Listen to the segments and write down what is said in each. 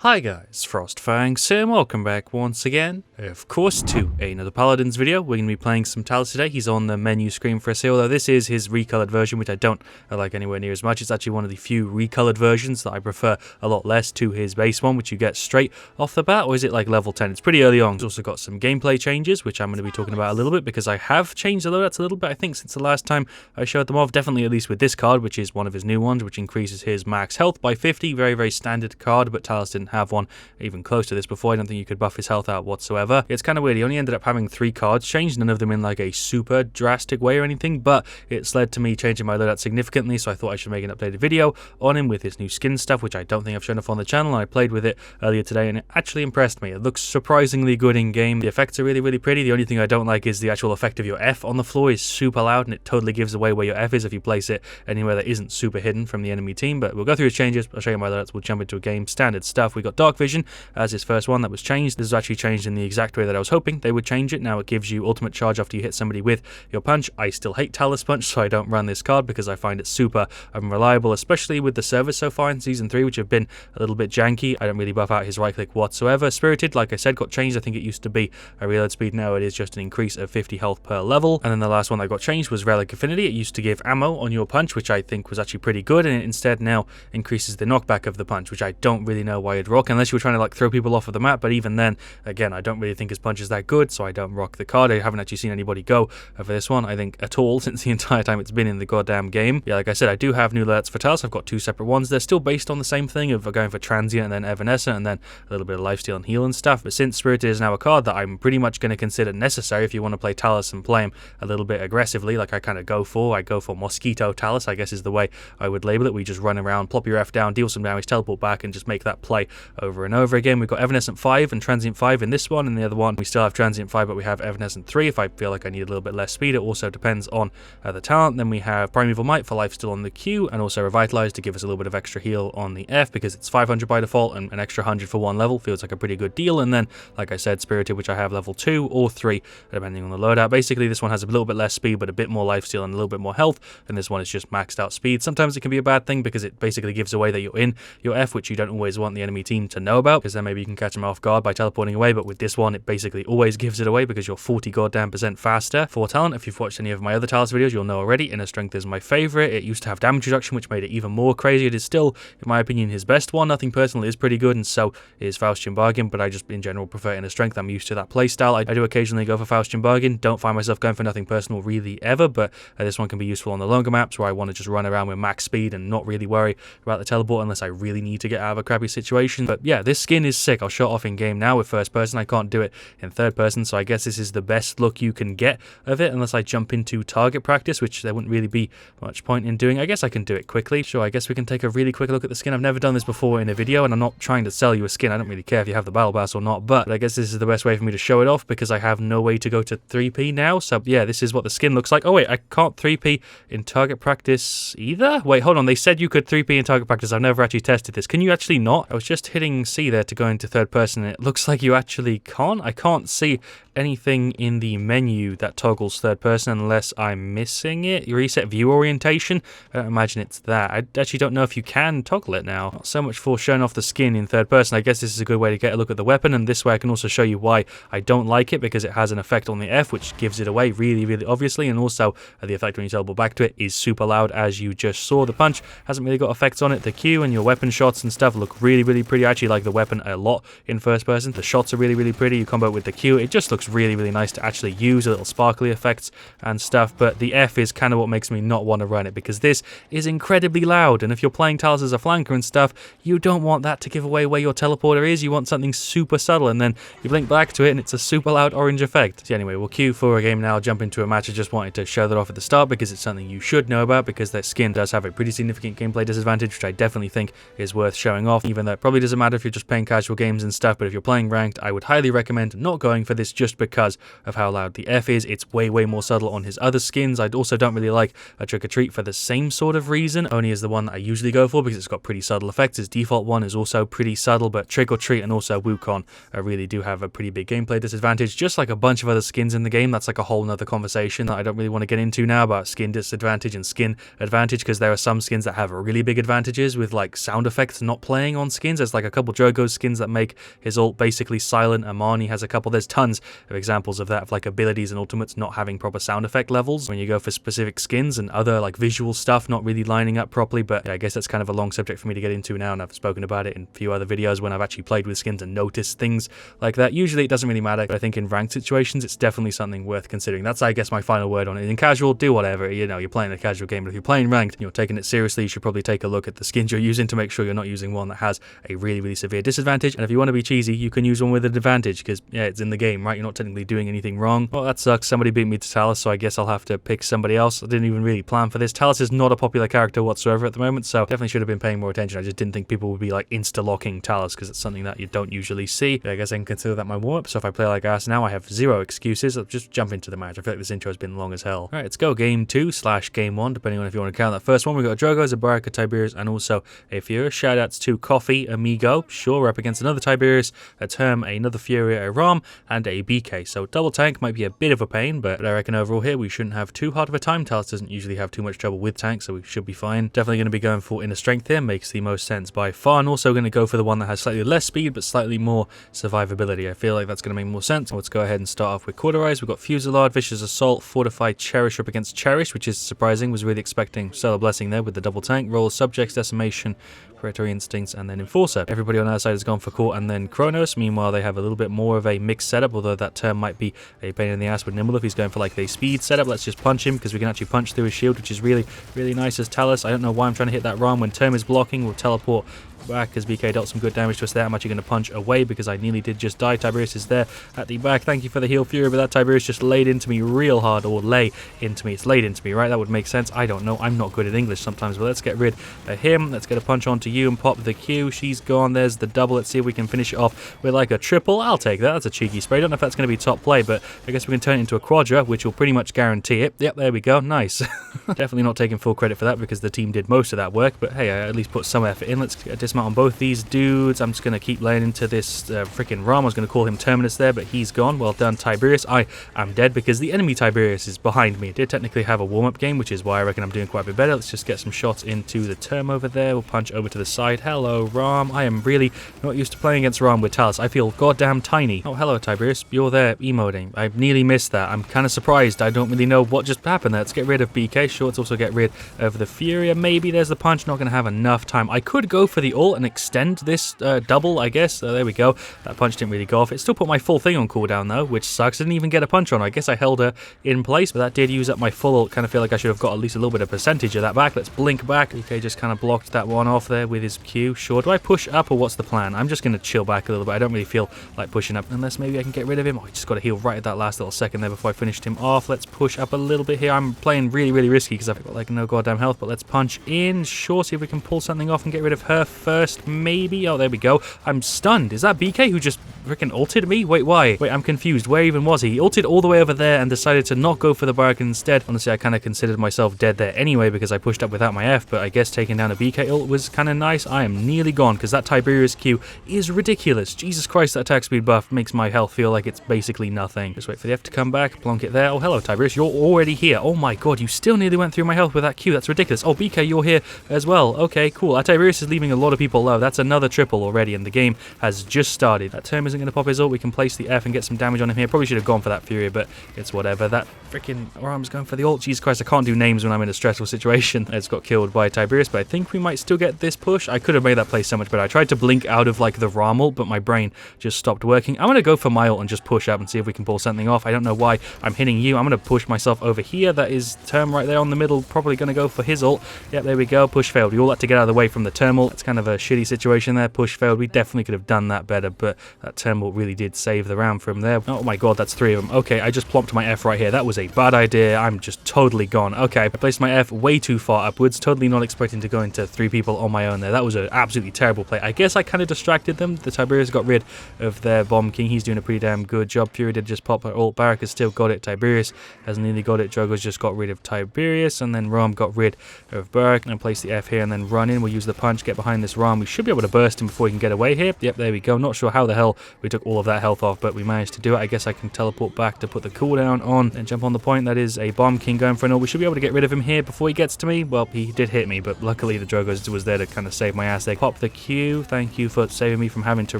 Hi guys, FrostFangs here, and welcome back once again, of course, to another Paladins video. We're going to be playing some Talus today. He's on the menu screen for us here, although this is his recolored version, which I don't like anywhere near as much. It's actually one of the few recolored versions that I prefer a lot less to his base one, which you get straight off the bat, or is it like level 10? It's pretty early on. It's also got some gameplay changes, which I'm going to be talking about a little bit, because I have changed the loadouts a little bit, I think, since the last time I showed them off. Definitely at least with this card, which is one of his new ones, which increases his max health by 50. Very, very standard card, but Talus didn't have one even close to this before. I don't think you could buff his health out whatsoever. It's kind of weird. He only ended up having 3 cards changed, none of them in like a super drastic way or anything, but it's led to me changing my loadout significantly, so I thought I should make an updated video on him with his new skin stuff, which I don't think I've shown off on the channel. I played with it earlier today and it actually impressed me. It looks surprisingly good in game. The effects are really, really pretty. The only thing I don't like is the actual effect of your F on the floor is super loud, and it totally gives away where your F is if you place it anywhere that isn't super hidden from the enemy team. But we'll go through his changes. I'll show you my loadouts. We'll jump into a game. Standard stuff. We got Dark Vision as his first one. That was changed. This is actually changed in the exact way that I was hoping they would change it. Now it gives you ultimate charge after you hit somebody with your punch. I still hate Talus Punch, so I don't run this card because I find it super unreliable, especially with the servers so far in Season 3, which have been a little bit janky. I don't really buff out his right click whatsoever. Spirited, like I said, got changed. I think it used to be a reload speed. Now it is just an increase of 50 health per level. And then the last one that got changed was Relic Affinity. It used to give ammo on your punch, which I think was actually pretty good, and it instead now increases the knockback of the punch, which I don't really know why you'd rock unless you were trying to like throw people off of the map. But even then, again, I don't really think his punch is that good, so I don't rock the card. I haven't actually seen anybody go for this one, I think, at all since the entire time it's been in the goddamn game. Yeah, like I said, I do have new loadouts for Talus. I've got 2 separate ones. They're still based on the same thing of going for Transient and then Evanescent and then a little bit of Lifesteal and Heal and stuff. But since Spirited is now a card that I'm pretty much going to consider necessary if you want to play Talus and play him a little bit aggressively, like I kind of go for Mosquito Talus, I guess is the way I would label it. We just run around, plop your F down, deal some damage, teleport back, and just make that play over and over again. We've got Evanescent 5 and Transient 5 in this one, and the other one we still have Transient 5, but we have Evanescent 3 if I feel like I need a little bit less speed. It also depends on the talent. Then we have Primeval Might for life still on the Q, and also Revitalize to give us a little bit of extra heal on the F, because it's 500 by default, and an extra 100 for 1 level feels like a pretty good deal. And then, like I said, Spirited, which I have level 2 or 3 depending on the loadout. Basically this one has a little bit less speed but a bit more lifesteal and a little bit more health, and this one is just maxed out speed. Sometimes it can be a bad thing because it basically gives away that you're in your F, which you don't always want the enemy team to know about, because then maybe you can catch them off guard by teleporting away. But with this one, it basically always gives it away because you're 40 goddamn % faster. For talent, if you've watched any of my other Talus videos, you'll know already, Inner Strength is my favorite. It used to have damage reduction, which made it even more crazy. It is still, in my opinion, his best one. Nothing personal is pretty good, and so is Faustian Bargain, but I just in general prefer Inner Strength. I'm used to that playstyle. I do occasionally go for Faustian Bargain. Don't find myself going for nothing personal really ever, but this one can be useful on the longer maps where I want to just run around with max speed and not really worry about the teleport unless I really need to get out of a crappy situation. But yeah, this skin is sick. I'll show it off in game now with first person. I can't do it in third person, so I guess this is the best look you can get of it unless I jump into target practice, which there wouldn't really be much point in doing. I guess I can do it quickly. Sure, I guess we can take a really quick look at the skin. I've never done this before in a video, and I'm not trying to sell you a skin. I don't really care if you have the battle pass or not, but I guess this is the best way for me to show it off because I have no way to go to 3p now. So yeah, this is what the skin looks like. Oh wait, I can't 3p in target practice either? Wait, hold on. They said you could 3p in target practice. I've never actually tested this. Can you actually not? I was just hitting C there to go into third person, and it looks like you actually can't. I can't see anything in the menu that toggles third person unless I'm missing it. Reset view orientation. I don't imagine it's that. I actually don't know if you can toggle it now. Not so much for showing off the skin in third person. I guess this is a good way to get a look at the weapon, and this way I can also show you why I don't like it, because it has an effect on the F which gives it away really, really obviously, and also the effect when you teleport back to it is super loud, as you just saw. The punch hasn't really got effects on it. The Q and your weapon shots and stuff look really, really pretty. I actually like the weapon a lot in first person. The shots are really, really pretty. You combo it with the Q, it just looks really, really nice to actually use, a little sparkly effects and stuff. But the F is kind of what makes me not want to run it, because this is incredibly loud, and if you're playing Talus as a flanker and stuff, you don't want that to give away where your teleporter is. You want something super subtle, and then you blink back to it and it's a super loud orange effect. So anyway, we'll queue for a game now, jump into a match. I just wanted to show that off at the start because it's something you should know about, because their skin does have a pretty significant gameplay disadvantage, which I definitely think is worth showing off, even though it probably doesn't matter if you're just playing casual games and stuff. But if you're playing ranked, I would highly recommend not going for this just because of how loud the F is. It's way, way more subtle on his other skins. I also don't really like a Trick or Treat for the same sort of reason, only as the one that I usually go for because it's got pretty subtle effects. His default one is also pretty subtle, but Trick or Treat and also Wukong really do have a pretty big gameplay disadvantage, just like a bunch of other skins in the game. That's like a whole nother conversation that I don't really want to get into now about skin disadvantage and skin advantage, because there are some skins that have really big advantages with like sound effects not playing on skins. There's like a couple Drogo skins that make his ult basically silent. Amani has a couple. There's tons of examples of that, of like abilities and ultimates not having proper sound effect levels when you go for specific skins, and other like visual stuff not really lining up properly. But yeah, I guess that's kind of a long subject for me to get into now, and I've spoken about it in a few other videos when I've actually played with skins and noticed things like that. Usually it doesn't really matter, but I think in ranked situations it's definitely something worth considering. That's, I guess, my final word on it. In casual, do whatever, you know, you're playing a casual game, but if you're playing ranked and you're taking it seriously, you should probably take a look at the skins you're using to make sure you're not using one that has a really severe disadvantage. And if you want to be cheesy, you can use one with an advantage, because yeah, it's in the game, right? You're not technically doing anything wrong. Well, that sucks. Somebody beat me to Talus, so I guess I'll have to pick somebody else. I didn't even really plan for this. Talus is not a popular character whatsoever at the moment, so definitely should have been paying more attention. I just didn't think people would be like insta-locking Talus, because it's something that you don't usually see. But I guess I can consider that my warm-up, so if I play like ass now, I have zero excuses. I'll just jump into the match. I feel like this intro has been long as hell. Alright, let's go game 2/game 1, depending on if you want to count that first one. We've got a Drogo, a Baraka, Tiberius, and also a Furia. Shoutouts to Coffee, Amigo, sure, we're up against another Tiberius, a Term, another Furia, a Rom, and a BK. So double tank might be a bit of a pain, but I reckon overall here we shouldn't have too hard of a time. Talus doesn't usually have too much trouble with tanks, so we should be fine. Definitely going to be going for inner strength here, makes the most sense by far, and also going to go for the one that has slightly less speed but slightly more survivability. I feel like that's going to make more sense. Let's go ahead and start off with Cauterize. We've got Fusillade, Vicious Assault, Fortified, Cherish up against Cherish, which is surprising. Was really expecting Stellar Blessing there with the double tank. Roll Subjects, Decimation, Predatory Instincts, and then Enforcer. Everybody on our side has gone for Court and then Kronos. Meanwhile, they have a little bit more of a mixed setup, although that Term might be a pain in the ass with Nimble if he's going for like the speed setup. Let's just punch him, because we can actually punch through his shield, which is really nice as Talus. I don't know why I'm trying to hit that Ram when Term is blocking. We'll teleport back as BK dealt some good damage to us there. I'm actually going to punch away because I nearly did just die. Tiberius is there at the back. Thank you for the heal, Fury, but that Tiberius just laid into me real hard, or lay into me. It's laid into me, right? That would make sense. I don't know. I'm not good at English sometimes, but let's get rid of him. Let's get a punch onto you and pop the Q. She's gone. There's the double. Let's see if we can finish it off with like a triple. I'll take that. That's a cheeky spray. I don't know if that's going to be top play, but I guess we can turn it into a quadra, which will pretty much guarantee it. Yep, there we go. Nice. Definitely not taking full credit for that because the team did most of that work, but hey, I at least put some effort in. Let's get a dismount on both these dudes. I'm just going to keep laying into this freaking Ram. I was going to call him Terminus there, but he's gone. Well done, Tiberius. I am dead because the enemy Tiberius is behind me. I did technically have a warm-up game, which is why I reckon I'm doing quite a bit better. Let's just get some shots into the Term over there. We'll punch over to the side. Hello, Ram. I am really not used to playing against Ram with Talus. I feel goddamn tiny. Oh, hello, Tiberius. You're there emoting. I've nearly missed that. I'm kind of surprised. I don't really know what just happened there. Let's get rid of BK. Sure, let's also get rid of the Furia. Maybe there's the punch. Not going to have enough time. I could go for the ult and extend this double, I guess. There we go. That punch didn't really go off. It still put my full thing on cooldown, though, which sucks. I didn't even get a punch on her. I guess I held her in place, but that did use up my full ult. Kind of feel like I should have got at least a little bit of percentage of that back. Let's blink back. BK just kind of blocked that one off there with his Q. Sure. Do I push up, or what's the plan? I'm just going to chill back a little bit. I don't really feel like pushing up, unless maybe I can get rid of him. Oh, I just got to heal right at that last little second there before I finished him off. Let's push up a little bit here. I'm playing really risky because I've got like no goddamn health, but let's punch in. Sure, see if we can pull something off and get rid of her first, maybe. Oh, there we go. I'm stunned. Is that BK who just freaking ulted me? Wait, why? Wait, I'm confused. Where even was he? He ulted all the way over there and decided to not go for the barrack instead. Honestly, I kind of considered myself dead there anyway because I pushed up without my F, but I guess taking down a BK ult was kind of nice. I am nearly gone because that Tiberius Q is ridiculous. Jesus Christ, that attack speed buff makes my health feel like it's basically nothing. Just wait for the F to come back. Plonk it there. Oh, hello, Tiberius. You're already here. Oh my god, you still nearly went through my health with that Q. That's ridiculous. Oh, BK, you're here as well. Okay, cool. That Tiberius is leaving a lot of people low. That's another triple already, and the game has just started. That Term isn't going to pop his ult. We can place the F and get some damage on him here. Probably should have gone for that Fury, but it's whatever. That freaking Ram's going for the ult. Jesus Christ, I can't do names when I'm in a stressful situation. It's got killed by Tiberius, but I think we might still get this push. I could have made that play so much better. I tried to blink out of like the Ram ult, but my brain just stopped working. I'm going to go for my ult and just push up and see if we can pull something off. I don't know why I'm hitting you. I'm going to push myself over here. That is Term right there on the middle. Probably going to go for his ult. Yep, there we go. Push failed. We all had to get out of the way from the Term ult. It's kind of a shitty situation there. Push failed. We definitely could have done that better, but that Term ult really did save the round from there. Oh my god, that's 3 of them. Okay, I just plopped my F right here. That was a bad idea. I'm just totally gone. Okay, I placed my F way too far upwards. Totally not expecting to go into 3 people on my own there. That was an absolutely terrible play. I guess I kind of distracted them. The Tiberius got rid of their Bomb King. He's doing a pretty damn good job. Fury did just pop her ult. Barrack has still got it. Tiberius has nearly got it. Drogo's just got rid of Tiberius, and then Rom got rid of Barrack. And place the F here and then run in. We'll use the punch, get behind this this Ram. We should be able to burst him before he can get away here. Yep, there we go. Not sure how the hell we took all of that health off, but we managed to do it. I guess I can teleport back to put the cooldown on and jump on the point. That is a Bomb King going for an ult. We should be able to get rid of him here before he gets to me. Well, he did hit me, but luckily the Drogo was there to kind of save my ass. They pop the Q. Thank you for saving me from having to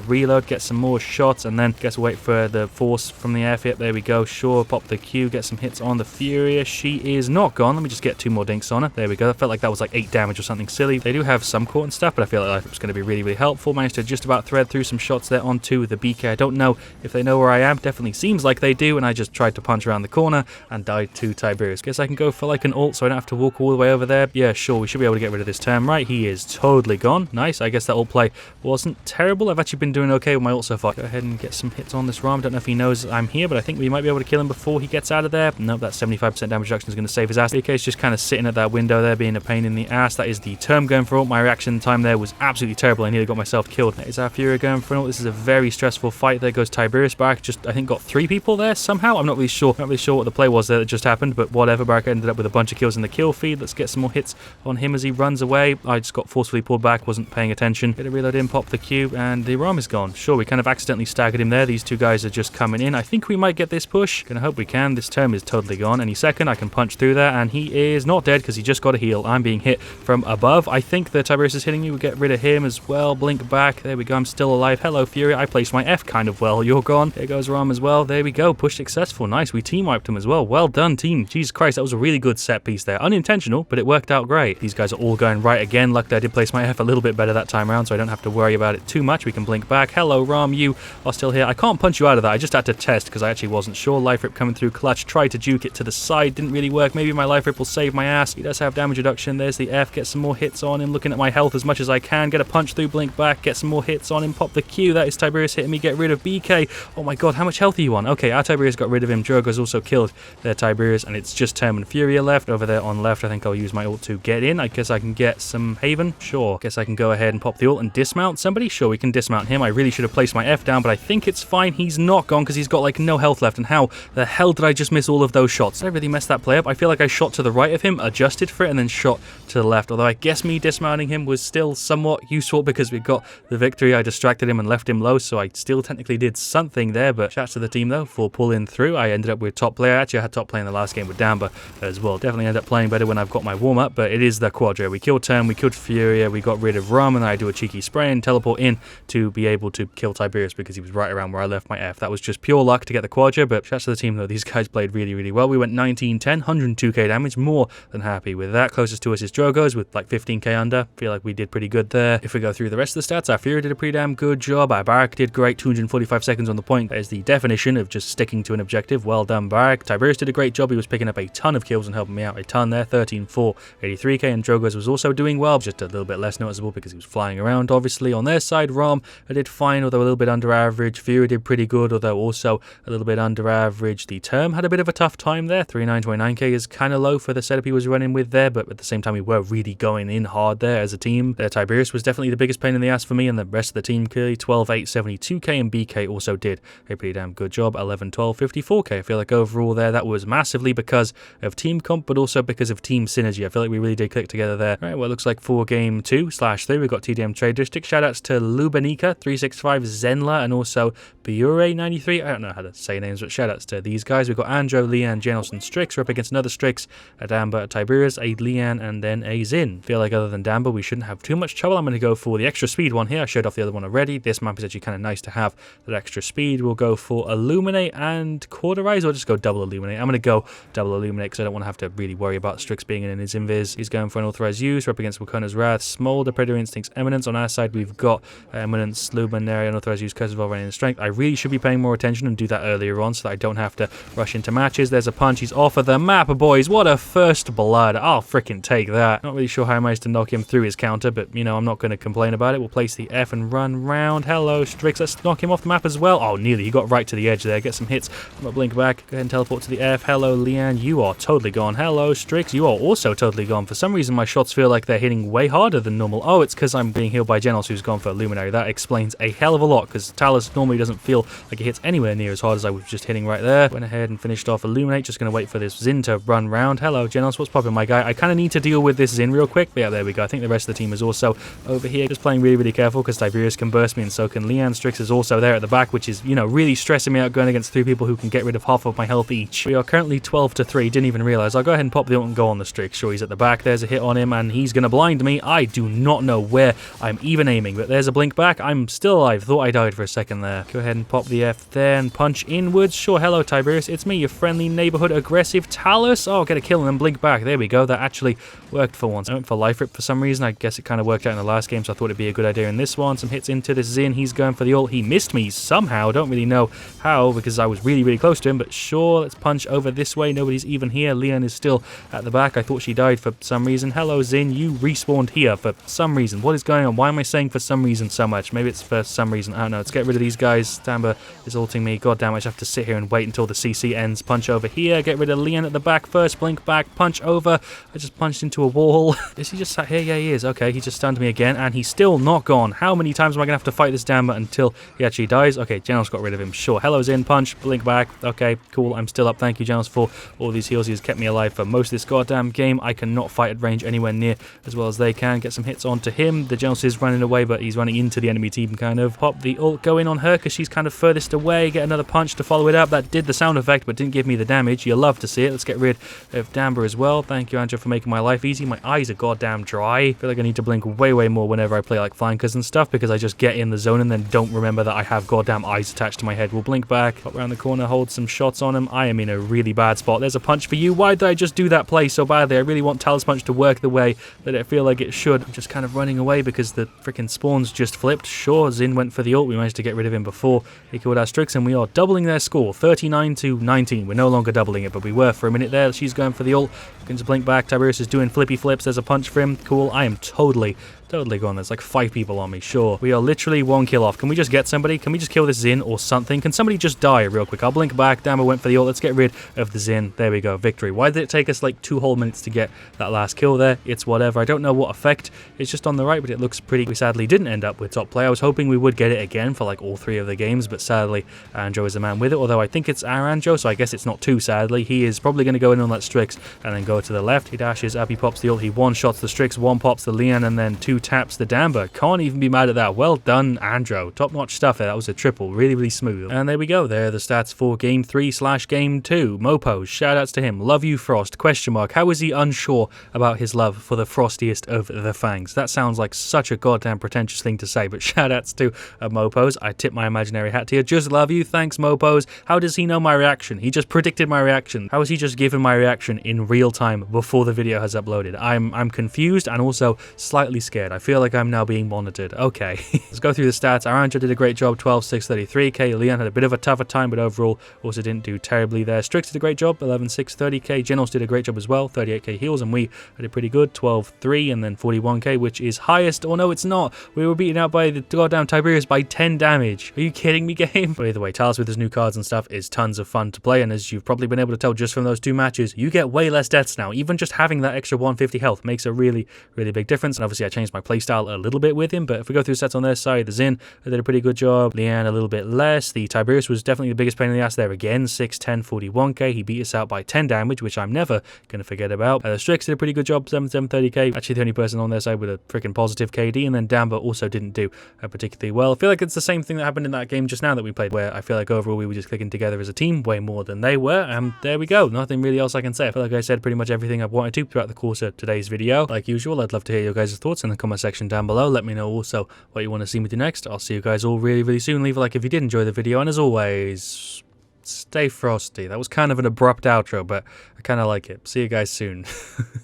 reload, get some more shots, and then guess we'll wait for the force from the airfield. There we go. Sure, pop the Q, get some hits on the Furia. She is not gone. Let me just get 2 more dinks on her. There we go. I felt like that was like 8 damage or something silly. They do have some core and stuff, but I feel like it's going to be really, really helpful. Managed to just about thread through some shots there onto the BK. I don't know if they know where I am. Definitely seems like they do, and I just tried to punch around the corner and died to Tiberius. Guess I can go for like an ult so I don't have to walk all the way over there. Yeah, sure. We should be able to get rid of this term, right? He is totally gone. Nice. I guess that ult play wasn't terrible. I've actually been doing okay with my ult so far. Go ahead and get some hits on this Ram. Don't know if he knows I'm here, but I think we might be able to kill him before he gets out of there. Nope, that 75% damage reduction is going to save his ass. BK's just kind of sitting at that window there, being a pain in the ass. That is the term going for ult. My reaction time there was absolutely terrible. I nearly got myself killed. That is our Fury going for an ult. This is a very stressful fight. There goes Tiberius. Barak just, I think, got 3 people there somehow. I'm not really sure. Not really sure what the play was there that just happened, but whatever. Barak ended up with a bunch of kills in the kill feed. Let's get some more hits on him as he runs away. I just got forcefully pulled back, wasn't paying attention. Get a reload in, pop the Q, and the Ram is gone. Sure, we kind of accidentally staggered him there. These 2 guys are just coming in. I think we might get this push. Gonna hope we can. This term is totally gone. Any second, I can punch through there, and he is not dead because he just got a heal. I'm being hit from above. I think the Tiberius is hitting me. We'll get rid of him as well. Blink back. There we go. I'm still alive. Hello, Fury. I placed my F kind of well. You're gone. There goes Ram as well. There we go. Push successful. Nice. We team wiped him as well. Well done, team. Jesus Christ, that was a really good set piece there. Unintentional, but it worked out great. These guys are all going right again. Luckily, I did place my F a little bit better that time around, so I don't have to worry about it too much. We can blink back. Hello, Ram. You are still here. I can't punch you out of that. I just had to test because I actually wasn't sure. Life Rip coming through clutch. Tried to juke it to the side. Didn't really work. Maybe my Life Rip will save my ass. He does have damage reduction. There's the F. Get some more hits on him. Looking at my health as much as I can. Get a punch through. Blink back. Get some more hits on him. Pop the Q. That is Tiberius hitting me. Get rid of BK. Oh my god, how much health are you on? Okay, our Tiberius got rid of him. Drogo's also killed their Tiberius, and it's just Term and Furia left. Over there on left, I think I'll use my ult to get in. I guess I can get some Haven. Sure. Guess I can go ahead and pop the ult and dismount somebody. Sure, we can dismount him. I really should have placed my F down, but I think it's fine. He's not gone because he's got like no health left. And how the hell did I just miss all of those shots? Did I really mess that play up? I feel like I shot to the right of him, adjusted for it, and then shot to the left. Although I guess me dismounting him was still somewhat useful because we got the victory. I distracted him and left him low, so I still technically did something there. But shouts to the team though for pulling through. I ended up with top player. Actually, I had top play in the last game with Damba as well. Definitely end up playing better when I've got my warm up, but it is the Quadra. We killed Term, we killed Furia, we got rid of Ram, and I do a cheeky spray and teleport in to be able to kill Tiberius because he was right around where I left my F. That was just pure luck to get the Quadra, but shouts to the team though. These guys played really, really well. We went 19-10, 102k damage, more than happy with that. Closest to us is Drogo's with like 15k under. Feel like we did pretty good there. If we go through the rest of the stats, our Fury did a pretty damn good job. Our Barak did great, 245 seconds on the point. That is the definition of just sticking to an objective. Well done, Barak. Tiberius did a great job. He was picking up a ton of kills and helping me out a ton there. 13-4, 83k, and Drogo's was also doing well, just a little bit less noticeable because he was flying around. Obviously, on their side, Ram did fine, although a little bit under average. Fury did pretty good, although also a little bit under average. The Term had a bit of a tough time there. 3929k is kind of low for the setup he was running with there, but at the same time, we were really going in hard there as a team. Tiberius was definitely the biggest pain in the ass for me, and the rest of the team clearly 12-8, 72k, and BK also did a pretty damn good job. 11-12, 54k. I feel like overall there, that was massively because of team comp, but also because of team synergy. I feel like we really did click together there. Right, well, it looks like for game 2/3, we've got TDM Trade District. Shoutouts to Lubanika, 365, Zenla, and also Biure93. I don't know how to say names, but shoutouts to these guys. We've got Andro, Leanne, Janos, and Strix. We're up against another Strix, a Damba, a Tiberius, a Leanne, and then a Zin. Feel like other than Damba, we shouldn't have too much trouble. I'm going to go for the extra speed one here. I showed off the other one already. This map is actually kind of nice to have that extra speed. We'll go for Illuminate and Cauterize, or just go double Illuminate. I'm going to go double Illuminate because I don't want to have to really worry about Strix being in his invis. He's going for an authorized use. We're up against Wakona's Wrath, Smolder, Predator Instincts, Eminence. On our side, we've got Eminence, Luminaria, unauthorized use, Curse of Overrunning and Strength. I really should be paying more attention and do that earlier on so that I don't have to rush into matches. There's a punch. He's off of the map, boys. What a first blood. I'll freaking take that. Not really sure how I managed to knock him through his counter, but, you know, I'm not going to complain about it. We'll place the F and run round. Hello, Strix. Let's knock him off the map as well. Oh, nearly. He got right to the edge there. Get some hits. I'm going to blink back. Go ahead and teleport to the F. Hello, Leanne. You are totally gone. Hello, Strix. You are also totally gone. For some reason, my shots feel like they're hitting way harder than normal. Oh, it's because I'm being healed by Janos, who's gone for Luminary. That explains a hell of a lot, because Talus normally doesn't feel like it hits anywhere near as hard as I was just hitting right there. Went ahead and finished off Illuminate. Just going to wait for this Zin to run round. Hello, Janos. What's popping, my guy? I kind of need to deal with this Zin real quick. But yeah, there we go. I think the rest of the team is also over here. Just playing really, really careful because Tiberius can burst me and so can Leanne. Strix is also there at the back, which is, you know, really stressing me out going against 3 people who can get rid of half of my health each. We are currently 12-3. Didn't even realize. I'll go ahead and pop the ult and go on the Strix. Sure, he's at the back. There's a hit on him and he's going to blind me. I do not know where I'm even aiming, but there's a blink back. I'm still alive. Thought I died for a second there. Go ahead and pop the F there and punch inwards. Sure, hello Tiberius. It's me, your friendly neighborhood aggressive Talus. Oh, get a kill and then blink back. There we go. That actually worked for once. I went for life rip for some reason. I guess it kind of worked out in the last game, so I thought it'd be a good idea in this one. Some hits into this Zin. He's going for the ult. He missed me somehow. Don't really know how because I was really, really close to him, but sure, let's punch over this way. Nobody's even here. Leon is still at the back. I thought she died for some reason. Hello, Zin. You respawned here for some reason. What is going on? Why am I saying for some reason so much? Maybe it's for some reason. I don't know. Let's get rid of these guys. Stamber is ulting me. God damn, I just have to sit here and wait until the CC ends. Punch over here. Get rid of Leon at the back first. Blink back. Punch over. I just punched into a wall. Is he just sat here? Yeah, he is. Okay, he just stunned me again, and he's still not gone. How many times am I going to have to fight this Damber until he actually dies? Okay, General's got rid of him. Sure. Hello, Zin. Punch. Blink back. Okay, cool. I'm still up. Thank you, Generals, for all these heals. He's kept me alive for most of this goddamn game. I cannot fight at range anywhere near as well as they can. Get some hits onto him. The General is running away, but he's running into the enemy team, kind of. Pop the ult, go in on her because she's kind of furthest away. Get another punch to follow it up. That did the sound effect, but didn't give me the damage. You love to see it. Let's get rid of Damber as well. Thank you, Andrew, for making my life easy. My eyes are goddamn dry. I feel like I need to blink way, way more whenever I play like flankers and stuff because I just get in the zone and then don't remember that I have goddamn eyes attached to my head. We'll blink back, pop around the corner, hold some shots on him. I am in a really bad spot. There's a punch for you. Why did I just do that play so badly? I really want Talus Punch to work the way that I feel like it should. I'm just kind of running away because the freaking spawns just flipped. Sure, Zin went for the ult. We managed to get rid of him before he killed our Strix, and we are doubling their score, 39-19. We're no longer doubling it, but we were for a minute there. She's going for the ult. Going to blink back. Tiberius is doing flippy flips. There's a punch for him. Cool. I am totally gone. There's like 5 people on me. Sure. We are literally 1 kill off. Can we just get somebody? Can we just kill this Zin or something? Can somebody just die real quick? I'll blink back. Damn, I went for the ult. Let's get rid of the Zin. There we go. Victory. Why did it take us like 2 whole minutes to get that last kill there? It's whatever. I don't know what effect. It's just on the right, but it looks pretty. We sadly didn't end up with top play. I was hoping we would get it again for like all 3 of the games, but sadly, Andro is the man with it. Although I think it's our Andro, so I guess it's not too sadly. He is probably going to go in on that Strix and then go to the left. He dashes up. He pops the ult. He 1-shots the Strix, 1 pops the Leon, and then 2 taps the Damber. Can't even be mad at that. Well done, Andro. Top-notch stuff there. That was a triple. Really, really smooth. And there we go. There are the stats for Game 3/Game 2. Mopos, shoutouts to him. Love you, Frost. Question mark. How is he unsure about his love for the frostiest of the fangs? That sounds like such a goddamn pretentious thing to say, but shoutouts to Mopos. I tip my imaginary hat to you. Just love you. Thanks, Mopos. How does he know my reaction? He just predicted my reaction. How is he just given my reaction in real time before the video has uploaded? I'm confused and also slightly scared. I feel like I'm now being monitored. Okay. Let's go through the stats. Aranja did a great job, 12,633k. Leon had a bit of a tougher time, but overall also didn't do terribly there. Strix did a great job, 11,630k. Genos did a great job as well, 38k heals, and we did pretty good, 12,300 and then 41k, which is highest. Oh no, it's not. We were beaten out by the goddamn Tiberius by 10 damage. Are you kidding me, game? But either way, Talus with his new cards and stuff is tons of fun to play, and as you've probably been able to tell just from those 2 matches, you get way less deaths now. Even just having that extra 150 health makes a really, really big difference. And obviously I changed my playstyle a little bit with him, but if we go through sets on their side, the Zin did a pretty good job. Leanne a little bit less. The Tiberius was definitely the biggest pain in the ass there again, 6, 10, 41k. He beat us out by 10 damage, which I'm never going to forget about. The Strix did a pretty good job, 7, 30k. Actually the only person on their side with a freaking positive KD, and then Damber also didn't do particularly well. I feel like it's the same thing that happened in that game just now that we played, where I feel like overall we were just clicking together as a team way more than they were, and there we go. Nothing really else I can say. I feel like I said pretty much everything I've wanted to throughout the course of today's video. Like usual, I'd love to hear your guys' thoughts in the comment section down below. Let me know also what you want to see me do next. I'll see you guys all really, really soon. Leave a like if you did enjoy the video, and as always, stay frosty. That was kind of an abrupt outro, but I kind of like it. See you guys soon.